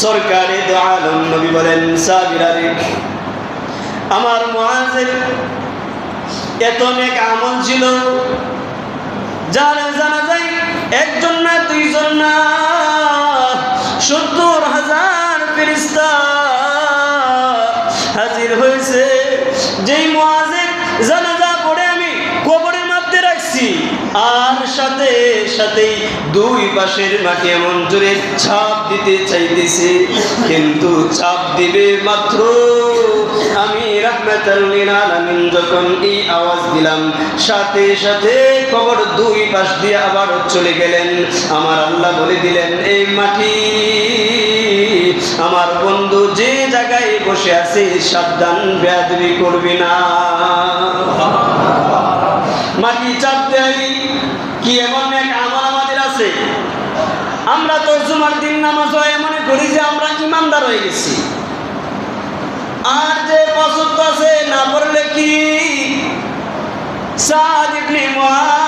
সরকারে দো আলম নবী বলেন, সাহাবীরা, আমার মুআযের এত নেক আমল ছিল, যার জানাজায় একজন না দুইজন না 70,000 ফেরেশতা হাজির হয়েছে। যেই মুআযের জানাজা পড়ে আমি কবরের মধ্যে রাখছি, আর সাথে সাথেই দুই পাশের মাটি এমন জোরে ছাপ দিতে চাইতেছে, কিন্তু ছাপ দিবে মাত্র আমি রাহমাতুল লিল আলামিন যখন এই আওয়াজ দিলাম, সাথে সাথে কবর দুই পাশ দিয়ে আবার চলে গেলেন। আমার আল্লাহ বলে দিলেন, এই মাটি আমার বন্ধু যে জায়গায় বসে আছে সাবধান, বেয়াদবি করবি না। মাটি চাপ দেয় কি এমন এক আমল আমাদের আছে? আমরা তো জুমার দিন নামাজ হয় মনে করি যে আমরা ইমানদার হয়ে গেছি, আর যে পছন্দ আছে না পড়লে কি সাদ ইবনে মুআয